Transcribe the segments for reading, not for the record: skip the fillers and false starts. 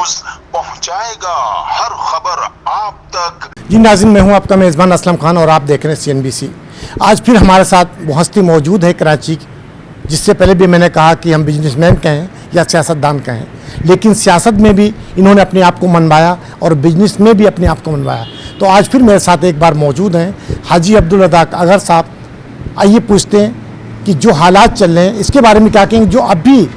News पहुंचाएगा हर खबर आप तक। जी नाज़रीन, मैं हूं आपका मेज़बान असलम खान और आप देख रहे हैं CNBC। आज फिर हमारे साथ वो हस्ती मौजूद है कराची, जिससे पहले भी मैंने कहा कि हम बिजनेसमैन कहें या सियासतदान कहें, लेकिन सियासत में भी इन्होंने अपने आप को मनवाया और बिजनेस में भी अपने आप को मनवाया। तो आज फिर मेरे साथ एक बार मौजूद हैं हाजी अब्दुल रज़ाक अगर साहब। आइए पूछते हैं कि जो हालात चल रहे हैं इसके बारे में क्या कहेंगे, जो अभी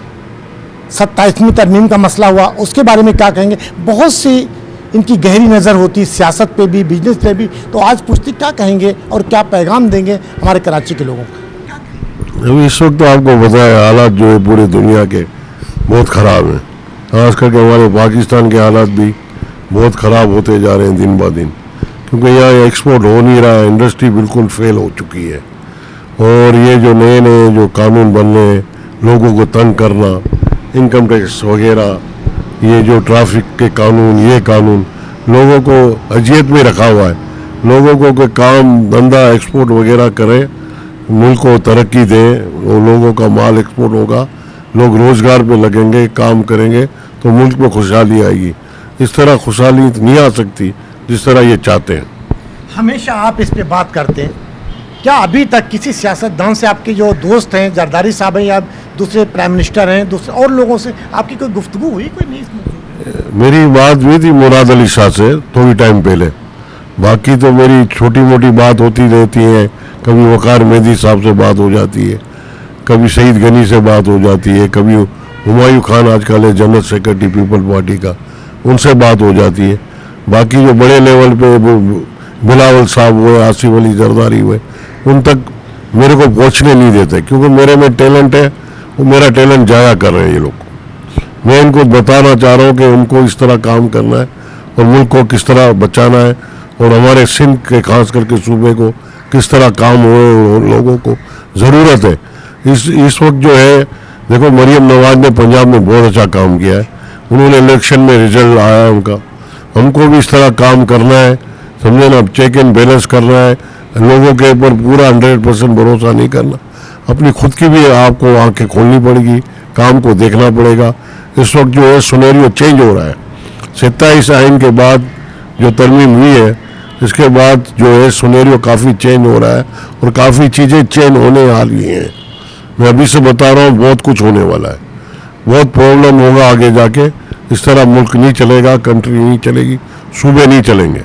27वीं तरमीम का मसला हुआ उसके बारे में क्या कहेंगे। बहुत सी इनकी गहरी नज़र होती है सियासत पे भी, बिजनेस पे भी। तो आज पूछते क्या कहेंगे और क्या पैगाम देंगे हमारे कराची के लोगों को। अभी इस वक्त तो आपको पता है हालात जो है पूरी दुनिया के बहुत ख़राब हैं, खास करके हमारे पाकिस्तान के हालात भी बहुत ख़राब होते जा रहे हैं दिन ब दिन, क्योंकि यहाँ एक्सपोर्ट हो नहीं रहा है, इंडस्ट्री बिल्कुल फेल हो चुकी है। और ये जो नए नए जो कानून बन रहे हैं, लोगों को तंग करना, इनकम टैक्स वगैरह, ये जो ट्रैफिक के कानून, ये कानून लोगों को अजियत में रखा हुआ है। लोगों को कि काम धंधा एक्सपोर्ट वगैरह करें, मुल्क को तरक्की दें, वो लोगों का माल एक्सपोर्ट होगा, लोग रोज़गार पे लगेंगे, काम करेंगे तो मुल्क में खुशहाली आएगी। इस तरह खुशहाली नहीं आ सकती जिस तरह ये चाहते हैं। हमेशा आप इस पे बात करते हैं, क्या अभी तक किसी सियासतदान से, आपके जो दोस्त हैं जरदारी साहब हैं या दूसरे प्राइम मिनिस्टर हैं, दूसरे और लोगों से आपकी कोई गुफ्तगू हुई? कोई नहीं। मेरी बात हुई थी मुराद अली शाह से थोड़ी टाइम पहले, बाकी तो मेरी छोटी मोटी बात होती रहती है। कभी वकार मेहदी साहब से बात हो जाती है, कभी सईद गनी से बात हो जाती है, कभी हुमायूं खान आजकल है जनरल सेक्रेटरी पीपल पार्टी का, उनसे बात हो जाती है। बाकी जो बड़े लेवल पे बिलावल साहब हुए, आसिफ अली जरदारी हुए, उन तक मेरे को पहुंचने नहीं देते, क्योंकि मेरे में टैलेंट है, वो मेरा टैलेंट जाया कर रहे हैं ये लोग। मैं इनको बताना चाह रहा हूँ कि उनको इस तरह काम करना है और मुल्क को किस तरह बचाना है, और हमारे सिंध के खास करके सूबे को किस तरह काम हो, लोगों को ज़रूरत है। इस वक्त जो है देखो, मरियम नवाज ने पंजाब में बहुत अच्छा काम किया है, उन्होंने इलेक्शन में रिजल्ट आया है उनका। हमको भी इस तरह काम करना है, समझे ना, चेक एंड बैलेंस करना है, लोगों के ऊपर पूरा 100% भरोसा नहीं करना, अपनी खुद की भी आपको आंखें खोलनी पड़ेगी, काम को देखना पड़ेगा। इस वक्त जो है सुनेरियो चेंज हो रहा है। 27 आइन के बाद जो तरमीम हुई है, इसके बाद जो है सुनेरियो काफ़ी चेंज हो रहा है और काफ़ी चीज़ें चेंज होने वाली हैं। मैं अभी से बता रहा हूँ, बहुत कुछ होने वाला है, बहुत प्रॉब्लम होगा आगे जाके। इस तरह मुल्क नहीं चलेगा, कंट्री नहीं चलेगी, सूबे नहीं चलेंगे।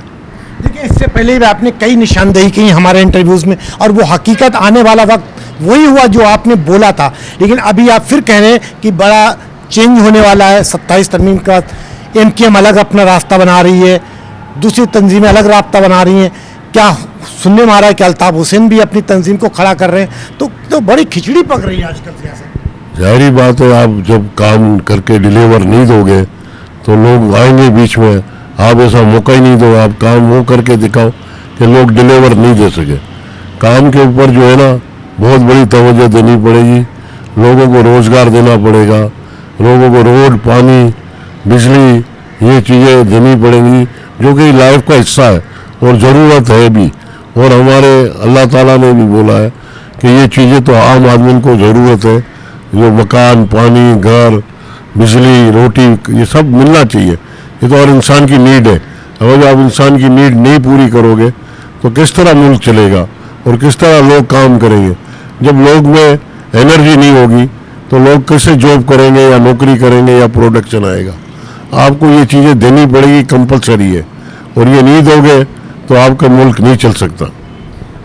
देखिए, इससे पहले भी आपने कई निशानदेही की हमारे इंटरव्यूज़ में, और वो हकीकत आने वाला वक्त वही हुआ जो आपने बोला था। लेकिन अभी आप फिर कह रहे हैं कि बड़ा चेंज होने वाला है 27 तरमीम का। MKM अलग अपना रास्ता बना रही है, दूसरी तंजीमें अलग रास्ता बना रही हैं। क्या सुनने में आ रहा है कि अल्ताफ हुसैन भी अपनी तंजीम को खड़ा कर रहे हैं? तो बड़ी खिचड़ी पक रही है आजकल सियासत। जाहिर बात है, आप जब काम करके डिलीवर नहीं दोगे तो लोग आएंगे बीच में। आप ऐसा मौका ही नहीं दो, आप काम वो करके दिखाओ कि लोग डिलीवर नहीं दे सके। काम के ऊपर जो है ना बहुत बड़ी तवज्जो देनी पड़ेगी, लोगों को रोज़गार देना पड़ेगा, लोगों को रोड, पानी, बिजली, ये चीज़ें देनी पड़ेंगी जो कि लाइफ का हिस्सा है और ज़रूरत है भी। और हमारे अल्लाह ताला ने भी बोला है कि ये चीज़ें तो आम आदमी को ज़रूरत है, जो मकान, पानी, घर, बिजली, रोटी, ये सब मिलना चाहिए। ये तो हर इंसान की नीड है। अगर आप इंसान की नीड नहीं पूरी करोगे तो किस तरह मुल्क चलेगा और किस तरह लोग काम करेंगे। जब लोग में एनर्जी नहीं होगी तो लोग कैसे जॉब करेंगे या नौकरी करेंगे या प्रोडक्शन आएगा। आपको ये चीज़ें देनी पड़ेगी, कंपलसरी है, और ये नहीं दोगे तो आपका मुल्क नहीं चल सकता।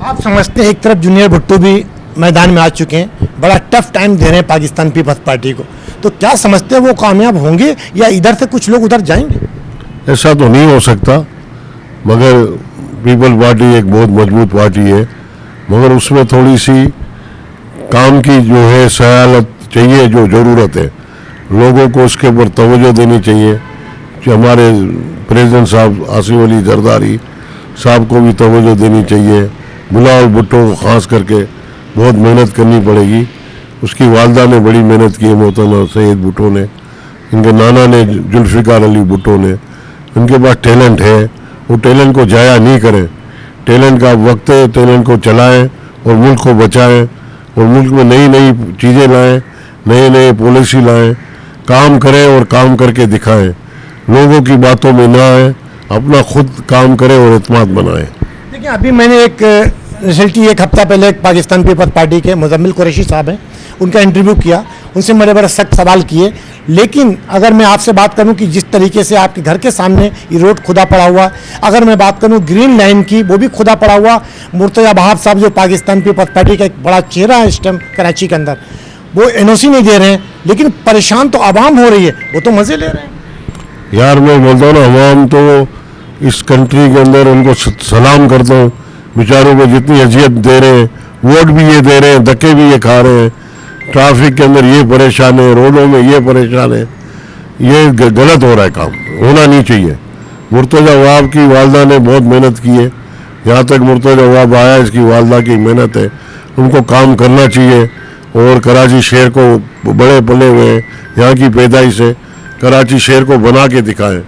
आप समझते हैं, एक तरफ जूनियर भुट्टो भी मैदान में आ चुके हैं, बड़ा टफ टाइम दे रहे हैं पाकिस्तान पीपल्स पार्टी को, तो क्या समझते हैं वो कामयाब होंगे या इधर से कुछ लोग उधर जाएंगे? ऐसा तो नहीं हो सकता, मगर पीपल पार्टी एक बहुत मजबूत पार्टी है, मगर उसमें थोड़ी सी काम की जो है सयाहत चाहिए, जो ज़रूरत है लोगों को उसके ऊपर तवज्जो देनी चाहिए। कि हमारे प्रेसिडेंट साहब आसिफ अली जरदारी साहब को भी तवज्जो देनी चाहिए। बिलावल भुट्टो को ख़ास करके बहुत मेहनत करनी पड़ेगी। उसकी वालदा ने बड़ी मेहनत की है, मोहतरमा सैयद भुट्टो ने, इनके नाना ने जुल्फ़िकार अली भुट्टो ने। उनके पास टैलेंट है, वो टैलेंट को जाया नहीं करें। टैलेंट का वक्त है, टैलेंट को चलाएं और मुल्क को बचाएं और मुल्क में नई नई चीज़ें लाएं, नए नए पॉलिसी लाएं, काम करें और काम करके दिखाएं। लोगों की बातों में ना आए, अपना खुद काम करे और एतमाद बनाए। देखिए, अभी मैंने एक रिसेंटली एक हफ्ता पहले एक पाकिस्तान पीपल्स पार्टी के मुजम्मिल कुरैशी साहब हैं, उनका इंटरव्यू किया, उनसे बड़े बड़े सख्त सवाल किए। लेकिन अगर मैं आपसे बात करूं कि जिस तरीके से आपके घर के सामने ये रोड खुदा पड़ा हुआ, अगर मैं बात करूं ग्रीन लाइन की, वो भी खुदा पड़ा हुआ। मुर्तज़ा वहाब साहब जो पाकिस्तान पीपल्स पार्टी का एक बड़ा चेहरा है इस टाइम कराची के अंदर, वो एनओसी नहीं दे रहे हैं, लेकिन परेशान तो आवाम हो रही है, वो तो मज़े ले रहे हैं। यार मैं बोलता हूँ ना, अवाम तो इस कंट्री के अंदर उनको सलाम करता हूँ, बेचारों को जितनी अजियत दे रहे हैं, वोट भी ये दे रहे हैं, धक्के भी ये खा रहे हैं, ट्रैफिक के अंदर ये परेशान है, रोडों में ये परेशान है, ये गलत हो रहा है, काम होना नहीं चाहिए। मुर्तज़ा वहाब की वालदा ने बहुत मेहनत की है, यहाँ तक मुर्तज़ा वहाब आया, इसकी वालदा की मेहनत है, उनको काम करना चाहिए। और कराची शहर को बड़े पले हुए हैं, यहाँ की पैदाइश से कराची शहर को बना के दिखाएं,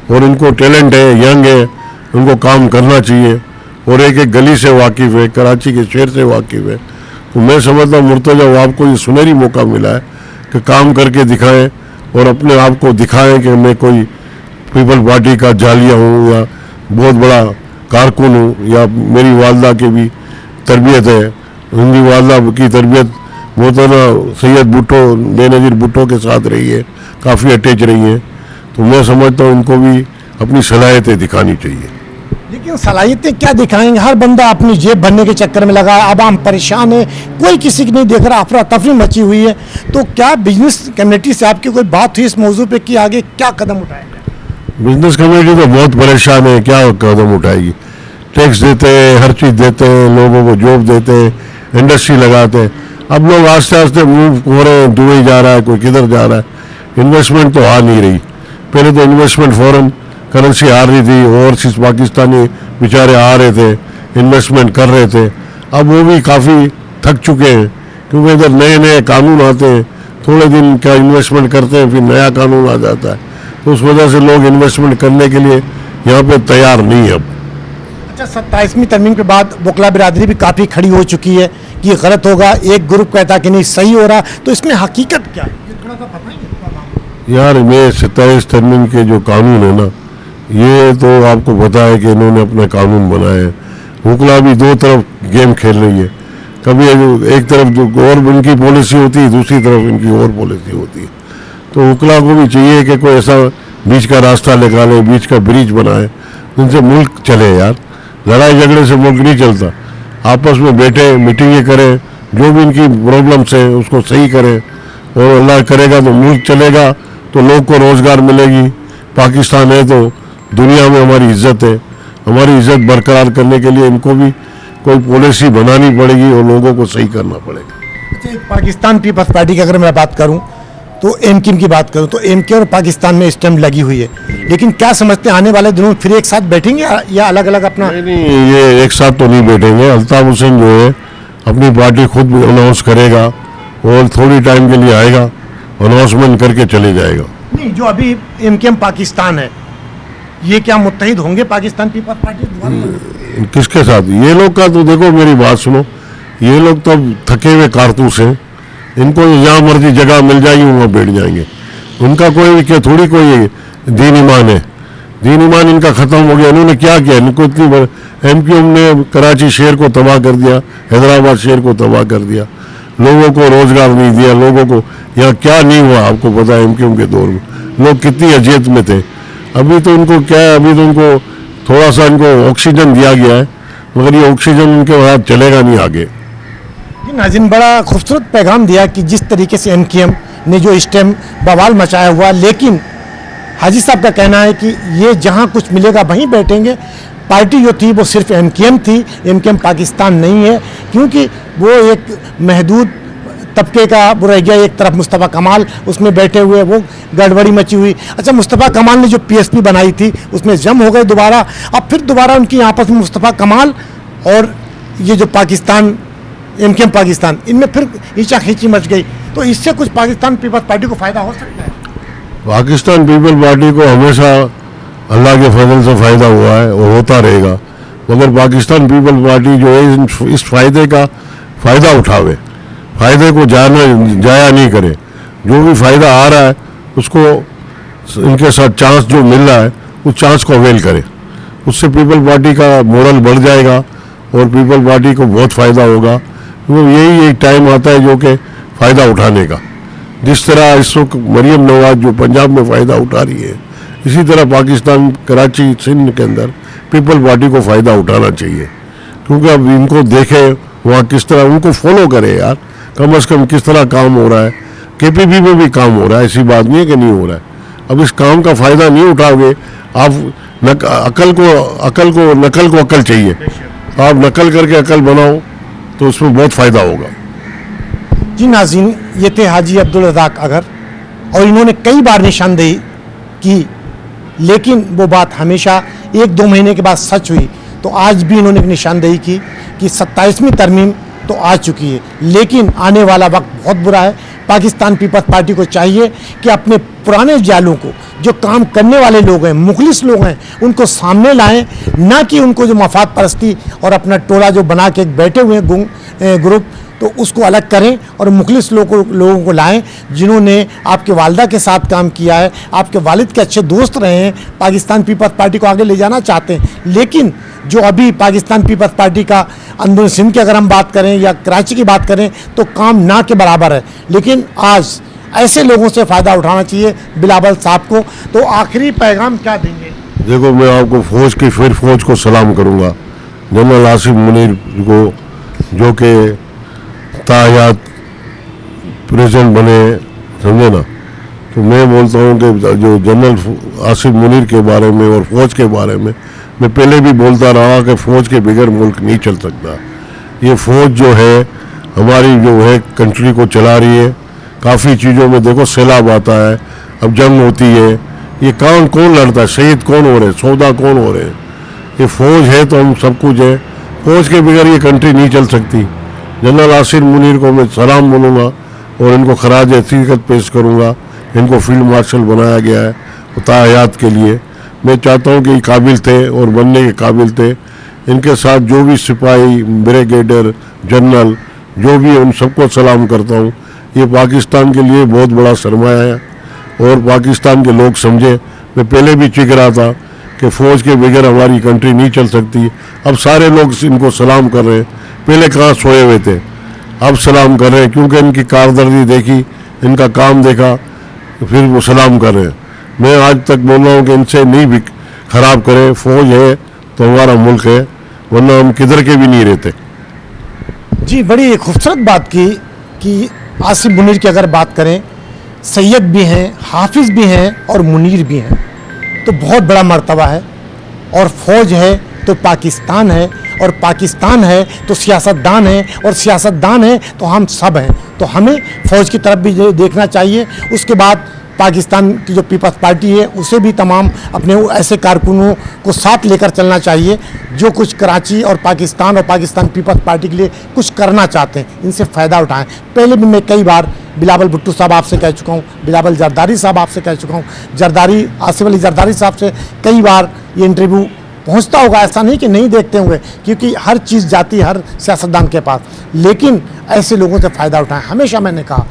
और इनको टैलेंट है, यंग है, उनको काम करना चाहिए, और एक एक गली से वाकिफ़ है, कराची के शहर से वाकिफ़ है। तो मैं समझता हूँ मुर्तज़ा वहाब को ये सुनहरी मौका मिला है कि काम करके दिखाएं और अपने आप को दिखाएं कि मैं कोई पीपल पार्टी का जालिया हूँ या बहुत बड़ा कारकुन हूँ, या मेरी वालदा की भी तरबियत है, उनकी वालदा की तरबियत मोहतरमा सैयद भुट्टो, बेनज़ीर भुट्टो के साथ रही है, काफ़ी अटैच रही है। तो मैं समझता हूँ इनको भी अपनी सलाहियतें दिखानी चाहिए। लेकिन सलाहियतें क्या दिखाएंगे, हर बंदा अपनी जेब भरने के चक्कर में लगा है, आवाम परेशान है, कोई किसी की नहीं देख रहा, अफरा तफरी मची हुई है। तो क्या बिजनेस कम्युनिटी से आपकी कोई बात हुई इस मौजू पे कि आगे क्या कदम उठाएंगे? बिजनेस कम्युनिटी तो बहुत परेशान है, क्या कदम उठाएगी? टैक्स देते हैं, हर चीज़ देते हैं, लोगों को जॉब देते हैं, इंडस्ट्री लगाते हैं। अब लोग आस्ते आस्ते मूव हो रहे हैं, दुबई जा रहा है, कोई किधर जा रहा है, इन्वेस्टमेंट तो आ नहीं रही। पहले तो इन्वेस्टमेंट फॉरेन करेंसी आ रही थी, ओवरसीज पाकिस्तानी बेचारे आ रहे थे, इन्वेस्टमेंट कर रहे थे। अब वो भी काफ़ी थक चुके हैं, क्योंकि इधर नए नए कानून आते हैं, थोड़े दिन का इन्वेस्टमेंट करते हैं, फिर नया कानून आ जाता है, तो उस वजह से लोग इन्वेस्टमेंट करने के लिए यहाँ पे तैयार नहीं है। अब अच्छा, 27वीं तरमीम के बाद वकला बिरादरी भी काफ़ी खड़ी हो चुकी है कि ये गलत होगा, एक ग्रुप कहता कि नहीं सही हो रहा, तो इसमें हकीकत क्या है, ये थोड़ा सा बताएंगे? यार मैं 27 तरमीम के जो कानून है ना, ये तो आपको पता है कि इन्होंने अपने कानून बनाए हैं। वकला भी दो तरफ गेम खेल रही है, कभी एक तरफ जो और उनकी पॉलिसी होती है, दूसरी तरफ इनकी और पॉलिसी होती है। तो वकला को भी चाहिए कि कोई ऐसा बीच का रास्ता निकाले, बीच का ब्रिज बनाए, जिनसे मुल्क चले। यार लड़ाई झगड़े से मुल्क नहीं चलता, आपस में बैठे मीटिंगें करें, जो भी इनकी प्रॉब्लम्स हैं उसको सही करें, और अल्लाह करेगा तो मुल्क चलेगा, तो लोग को रोज़गार मिलेगी। पाकिस्तान है तो दुनिया में हमारी इज्जत है, हमारी इज्जत बरकरार करने के लिए इनको भी कोई पॉलिसी बनानी पड़ेगी और लोगों को सही करना पड़ेगा। अच्छा, एक पाकिस्तान पीपल्स पार्टी की अगर मैं बात करूं, तो एमकिम की बात करूं, तो एमके और पाकिस्तान में इस टाइम लगी हुई है, लेकिन क्या समझते हैं आने वाले दिनों में फिर एक साथ बैठेंगे या अलग अलग अपना? नहीं, ये एक साथ तो नहीं बैठेंगे। अल्ताफ हुसैन जो है अपनी पार्टी खुद अनाउंस करेगा और थोड़ी टाइम के लिए आएगा, अनाउंसमेंट करके चले जाएगा। नहीं, जो अभी एमकेएम पाकिस्तान है, ये क्या मुत्तहिद होंगे पाकिस्तान पीपल्स पार्टी दोबारा? किसके साथ? ये लोग का तो देखो, मेरी बात सुनो, ये लोग तो थके हुए कारतूस हैं, इनको जहाँ मर्जी जगह मिल जाएगी वहाँ बैठ जाएंगे। उनका कोई क्या थोड़ी कोई दीन ईमान है, दीन ईमान इनका ख़त्म हो गया। इन्होंने क्या किया? इनको इतनी एमक्यूएम ने कराची शहर को तबाह कर दिया, हैदराबाद शहर को तबाह कर दिया, लोगों को रोज़गार नहीं दिया, लोगों को यहाँ क्या नहीं हुआ आपको पता है। एमक्यूएम के दौर में लोग कितनी अजियत में थे। अभी तो इनको क्या है, अभी तो इनको थोड़ा सा इनको ऑक्सीजन दिया गया है, मगर ये ऑक्सीजन इनके साथ चलेगा नहीं आगे। नाज़रीन, बड़ा खूबसूरत पैगाम दिया कि जिस तरीके से एमकेएम ने जो इस टाइम बवाल मचाया हुआ, लेकिन हाजी साहब का कहना है कि ये जहाँ कुछ मिलेगा वहीं बैठेंगे। पार्टी जो थी वो सिर्फ एमकेएम थी, एमकेएम पाकिस्तान नहीं है, क्योंकि वो एक महदूद तबके का वो रह गया। एक तरफ मुस्तफ़ा कमाल उसमें बैठे हुए, वो गड़बड़ी मची हुई। अच्छा, मुस्तफ़ा कमाल ने जो पीएसपी बनाई थी उसमें जम हो गए दोबारा, अब फिर दोबारा उनकी आपस में मुस्तफ़ा कमाल और ये जो पाकिस्तान एमकेएम पाकिस्तान, इनमें फिर खींचा खींची मच गई। तो इससे कुछ पाकिस्तान पीपल्स पार्टी को फ़ायदा हो सकता है? पाकिस्तान पीपल पार्टी को हमेशा अल्लाह के फजल से फ़ायदा हुआ है और होता रहेगा, मगर पाकिस्तान पीपल पार्टी जो है इस फ़ायदे का फ़ायदा उठावे, फ़ायदे को जाया नहीं करे। जो भी फ़ायदा आ रहा है उसको इनके साथ चांस जो मिल रहा है उस चांस को अवेल करें। उससे पीपल पार्टी का मोरल बढ़ जाएगा और पीपल पार्टी को बहुत फ़ायदा होगा। वो यही एक टाइम आता है जो कि फ़ायदा उठाने का। जिस तरह इस वक्त मरियम नवाज जो पंजाब में फ़ायदा उठा रही है, इसी तरह पाकिस्तान कराची सिंध के अंदर पीपल पार्टी को फ़ायदा उठाना चाहिए। क्योंकि अब इनको देखे वहाँ किस तरह, उनको फॉलो करे यार, कम से कम किस तरह काम हो रहा है। केपीपी में भी काम हो रहा है, ऐसी बात नहीं है कि नहीं हो रहा है। अब इस काम का फ़ायदा नहीं उठाओगे आप, अकल को अकल चाहिए। आप नकल करके अकल बनाओ तो उसमें बहुत फ़ायदा होगा। जी नाज़रीन, ये थे हाजी अब्दुल रज़ाक अगर, और इन्होंने कई बार निशानदेही की, लेकिन वो बात हमेशा 1-2 महीने के बाद सच हुई। तो आज भी इन्होंने निशानदेही की कि 27वीं तरमीम तो आ चुकी है, लेकिन आने वाला वक्त बहुत बुरा है। पाकिस्तान पीपल्स पार्टी को चाहिए कि अपने पुराने जालों को, जो काम करने वाले लोग हैं, मुखलिस लोग हैं, उनको सामने लाएं, ना कि उनको जो मफाद परस्ती और अपना टोला जो बना के बैठे हुए हैं ग्रुप, तो उसको अलग करें और मुखलिस लोगों को लाएं जिन्होंने आपके वालिदा के साथ काम किया है, आपके वालिद के अच्छे दोस्त रहे हैं, पाकिस्तान पीपल्स पार्टी को आगे ले जाना चाहते हैं। लेकिन जो अभी पाकिस्तान पीपल्स पार्टी का अंदर सिंध की अगर हम बात करें या कराची की बात करें तो काम ना के बराबर है। लेकिन आज ऐसे लोगों से फ़ायदा उठाना चाहिए बिलावल साहब को। तो आखिरी पैगाम क्या देंगे? देखो, मैं आपको फौज को सलाम करूंगा, जनरल आसिफ मुनीर को, जो कि तायात प्रेसिडेंट बने, समझे ना। तो मैं बोलता हूँ कि जो जनरल आसिफ मुनीर के बारे में और फौज के बारे में मैं पहले भी बोलता रहा कि फ़ौज के बगैर मुल्क नहीं चल सकता। ये फ़ौज जो है हमारी जो है कंट्री को चला रही है। काफ़ी चीज़ों में देखो, सैलाब आता है, अब जंग होती है, ये कौन लड़ता है, शहीद कौन हो रहे, सौदा कौन हो रहे हैं। ये फ़ौज है तो हम सब कुछ है। फ़ौज के बगैर ये कंट्री नहीं चल सकती। जनरल आसिफ मुनीर को मैं सलाम बोलूँगा और इनको खराज हकीकत पेश करूँगा। इनको फील्ड मार्शल बनाया गया है तायात के लिए। मैं चाहता हूँ कि ये काबिल थे और बनने के काबिल थे। इनके साथ जो भी सिपाही, ब्रिगेडियर, जनरल जो भी है, उन सबको सलाम करता हूँ। ये पाकिस्तान के लिए बहुत बड़ा सरमाया है और पाकिस्तान के लोग समझे। मैं पहले भी चिक रहा था कि फ़ौज के बगैर हमारी कंट्री नहीं चल सकती। अब सारे लोग इनको सलाम कर रहे हैं। पहले कहाँ सोए हुए थे, अब सलाम कर रहे हैं, क्योंकि इनकी कारदर्दी देखी, इनका काम देखा, फिर वो सलाम कर रहे हैं। मैं आज तक बोल रहा हूँ कि इनसे नहीं भी खराब करें। फ़ौज है तो हमारा मुल्क है, वरना हम किधर के भी नहीं रहते। जी, बड़ी खूबसूरत बात की कि आसिफ मुनीर की अगर बात करें, सैयद भी हैं, हाफिज़ भी हैं और मुनीर भी हैं, तो बहुत बड़ा मर्तबा है। और फ़ौज है तो पाकिस्तान है, और पाकिस्तान है तो सियासतदान है, और सियासतदान है तो हम सब हैं। तो हमें फ़ौज की तरफ भी देखना चाहिए। उसके बाद पाकिस्तान की जो पीपल्स पार्टी है उसे भी तमाम अपने ऐसे कारकुनों को साथ लेकर चलना चाहिए जो कुछ कराची और पाकिस्तान पीपल्स पार्टी के लिए कुछ करना चाहते हैं। इनसे फ़ायदा उठाएं। पहले भी मैं कई बार बिलावल भुट्टो साहब आपसे कह चुका हूँ, बिलावल जरदारी साहब आपसे कह चुका हूँ, आसिफ अली जरदारी साहब से कई बार ये इंटरव्यू पहुंचता होगा, ऐसा नहीं कि नहीं देखते होंगे, क्योंकि हर चीज़ जाती है हर सियासतदान के पास। लेकिन ऐसे लोगों से फ़ायदा उठाएं। हमेशा मैंने कहा,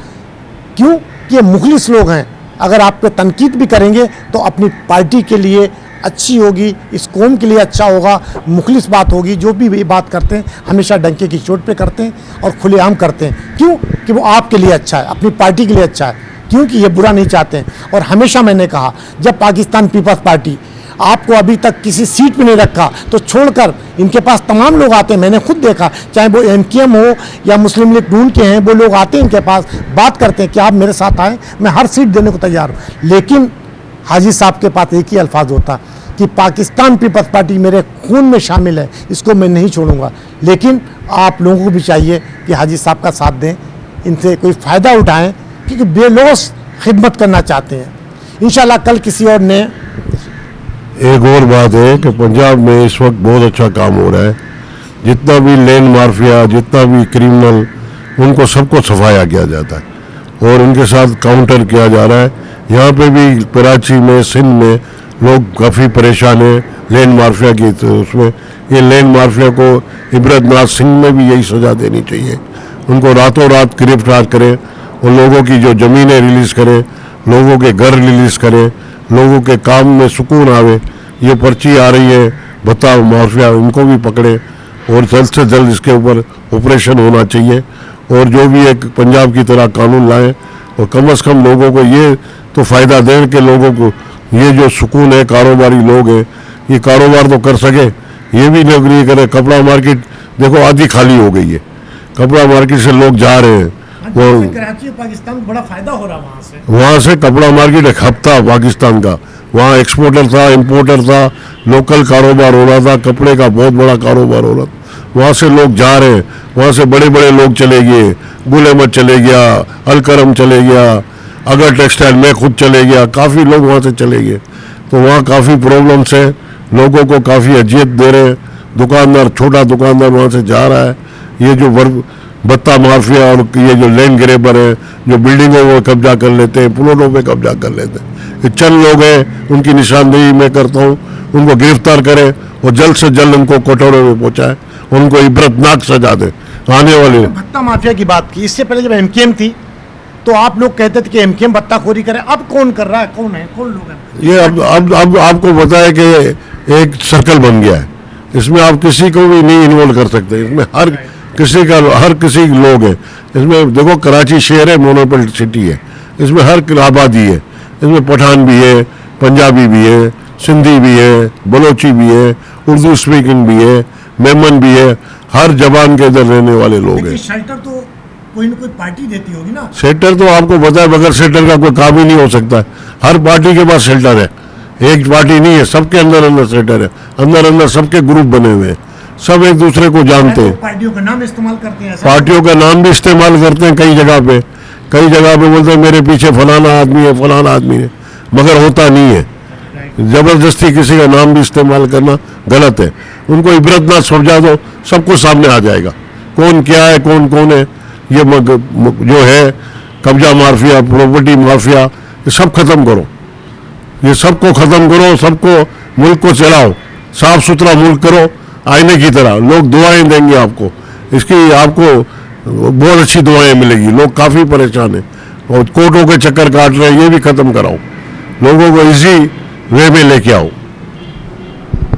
क्यों कि ये मुखलिस लोग हैं। अगर आप पे तनकीद भी करेंगे तो अपनी पार्टी के लिए अच्छी होगी, इस कौम के लिए अच्छा होगा, मुखलिस बात होगी। जो भी ये बात करते हैं हमेशा डंके की चोट पे करते हैं और खुलेआम करते हैं। क्यों कि वो आपके लिए अच्छा है, अपनी पार्टी के लिए अच्छा है, क्योंकि ये बुरा नहीं चाहते हैं। और हमेशा मैंने कहा, जब पाकिस्तान पीपल्स पार्टी आपको अभी तक किसी सीट पे नहीं रखा तो छोड़कर इनके पास तमाम लोग आते हैं। मैंने खुद देखा, चाहे वो MKM हो या मुस्लिम लीग नून के हैं, वो लोग आते हैं इनके पास, बात करते हैं कि आप मेरे साथ आएँ, मैं हर सीट देने को तैयार हूँ। लेकिन हाजी साहब के पास एक ही अल्फाज होता कि पाकिस्तान पीपल्स पार्टी मेरे खून में शामिल है, इसको मैं नहीं छोड़ूंगा। लेकिन आप लोगों को भी चाहिए कि हाजी साहब का साथ दें, इनसे कोई फ़ायदा उठाएं, क्योंकि बेलौस खिदमत करना चाहते हैं। इंशाल्लाह कल किसी और ने। एक और बात है कि पंजाब में इस वक्त बहुत अच्छा काम हो रहा है। जितना भी लैंड माफिया, जितना भी क्रिमिनल, उनको सबको सफाया किया जाता है और उनके साथ काउंटर किया जा रहा है। यहाँ पे भी कराची में, सिंध में लोग काफ़ी परेशान हैं लैंड माफिया की। तो उसमें ये लैंड माफिया को इबरतनाथ सिंह में भी यही सज़ा देनी चाहिए। उनको रातों रात गिरफ्तार करें, उन लोगों की जो ज़मीनें रिलीज़ करें लोगों के घर रिलीज करे, लोगों के काम में सुकून आवे। ये पर्ची आ रही है भत्ता माफिया, इनको भी पकड़े और जल्द से जल्द इसके ऊपर ऑपरेशन होना चाहिए और जो भी एक पंजाब की तरह कानून लाए और कम से कम लोगों को ये तो फ़ायदा दें कि लोगों को ये जो सुकून है, कारोबारी लोग हैं ये कारोबार तो कर सके, ये भी लोग नहीं करे। कपड़ा मार्केट देखो आधी खाली हो गई है, कपड़ा मार्केट से लोग जा रहे हैं। वो कराची पाकिस्तान को बड़ा फायदा हो रहा है वहाँ से कपड़ा मार्केट एक हब था पाकिस्तान का, वहाँ एक्सपोर्टर था, इंपोर्टर था, लोकल कारोबार हो रहा था, कपड़े का बहुत बड़ा कारोबार हो रहा था। वहाँ से लोग जा रहे हैं, वहाँ से बड़े बड़े लोग चले गए, गुल अहमद चले गया, अलकरम चले गया, अगर टेक्सटाइल में खुद चले गया, काफ़ी लोग वहाँ से चले गए। तो वहाँ काफ़ी प्रॉब्लम्स है, लोगों को काफ़ी अजियत दे रहे हैं। दुकानदार, छोटा दुकानदार वहाँ से जा रहा है। ये जो भत्ता माफिया और ये जो लैंड ग्रेबर है, जो बिल्डिंगों में कब्जा कर लेते हैं, प्लॉटों पे कब्जा कर लेते हैं, ये चंद लोग हैं, उनकी निशानदेही मैं करता हूँ। उनको गिरफ्तार करें और जल्द से जल्द उनको कटोरे में पहुँचाए, उनको इबरतनाक सजा दे आने वाले। भत्ता माफिया की बात की, इससे पहले जब एमकेएम थी तो आप लोग कहते थे कि एमकेएम भत्ताखोरी करे, अब कौन कर रहा है, कौन है, कौन लोग हैं? ये अब आपको पता है कि एक सर्कल बन गया है, इसमें आप किसी को भी नहीं इन्वॉल्व कर सकते। इसमें हर किसी लोग है। इसमें देखो कराची शहर है, मोनोपोल सिटी है, इसमें हर आबादी है। इसमें पठान भी है, पंजाबी भी है, सिंधी भी है, बलोची भी है, उर्दू स्पीकिंग भी है, मेमन भी है, हर जबान के इधर रहने वाले लोग हैं। शेल्टर तो कोई ना कोई पार्टी देती होगी ना। शेल्टर तो आपको पता है, बगैर शेल्टर का कोई काम ही नहीं हो सकता है। हर पार्टी के पास शेल्टर है, एक पार्टी नहीं है, सबके अंदर शेल्टर है। अंदर सबके ग्रुप बने हुए हैं, सब एक दूसरे को जानते हैं। पार्टियों का नाम इस्तेमाल करते हैं, पार्टियों का नाम भी इस्तेमाल करते हैं। कई जगह पे बोलते हैं मेरे पीछे फलाना आदमी है, फलाना आदमी है, मगर होता नहीं है। जबरदस्ती किसी का नाम भी इस्तेमाल करना गलत है। उनको इबरतनाक समझा दो, सब कुछ सामने आ जाएगा कौन क्या है, कौन कौन है। ये जो है कब्जा माफिया, प्रॉपर्टी माफिया, ये सब खत्म करो, ये सबको खत्म करो, सबको मुल्क को चलाओ, साफ सुथरा मुल्क करो, आईने की तरह। लोग दुआएं देंगे आपको, इसकी आपको बहुत अच्छी दुआएं मिलेगी। लोग काफ़ी परेशान हैं और कोर्टों के चक्कर काट रहे हैं, ये भी खत्म कराओ, लोगों को इसी वे में लेके आओ।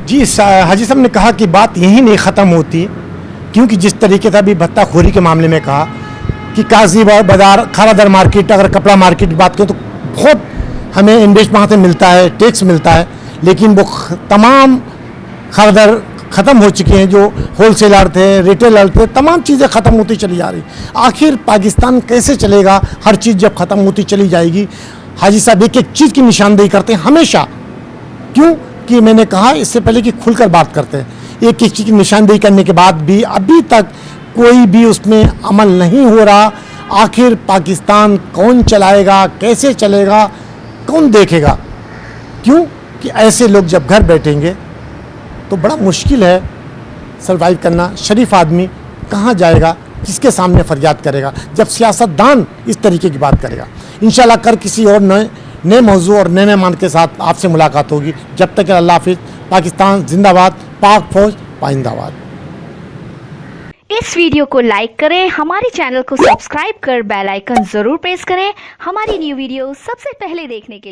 जी हाजी साहब ने कहा कि बात यहीं नहीं ख़त्म होती, क्योंकि जिस तरीके से अभी भत्ताखोरी के मामले में कहा कि काजी बाजार, खारादर मार्केट, अगर कपड़ा मार्केट की बात करें तो बहुत हमें इन्वेस्ट वहाँ से मिलता है, टैक्स मिलता है, लेकिन वो तमाम खारादर ख़त्म हो चुके हैं। जो होलसेलर थे, रिटेलर थे, तमाम चीज़ें ख़त्म होती चली जा रही। आखिर पाकिस्तान कैसे चलेगा? हर चीज़ जब ख़त्म होती चली जाएगी। हाजी साहब एक एक चीज़ की निशानदेही करते हैं हमेशा, क्यों कि मैंने कहा इससे पहले कि खुलकर बात करते हैं। एक एक चीज़ की निशानदेही करने के बाद भी अभी तक कोई भी उसमें अमल नहीं हो रहा। आखिर पाकिस्तान कौन चलाएगा, कैसे चलेगा, कौन देखेगा? क्यों कि ऐसे लोग जब घर बैठेंगे तो बड़ा मुश्किल है सर्वाइव करना। शरीफ आदमी कहाँ जाएगा, किसके सामने फरियाद करेगा जब सियासतदान इस तरीके की बात करेगा? इंशाल्लाह कर किसी और नए मौजू और नए मेहमान के साथ आपसे मुलाकात होगी। जब तक अल्लाह हाफिज़। पाकिस्तान जिंदाबाद, पाक फौज पाइंदाबाद। इस वीडियो को लाइक करें, हमारे चैनल को सब्सक्राइब कर बेल आइकन जरूर प्रेस करें हमारी न्यू वीडियो सबसे पहले देखने के लिए।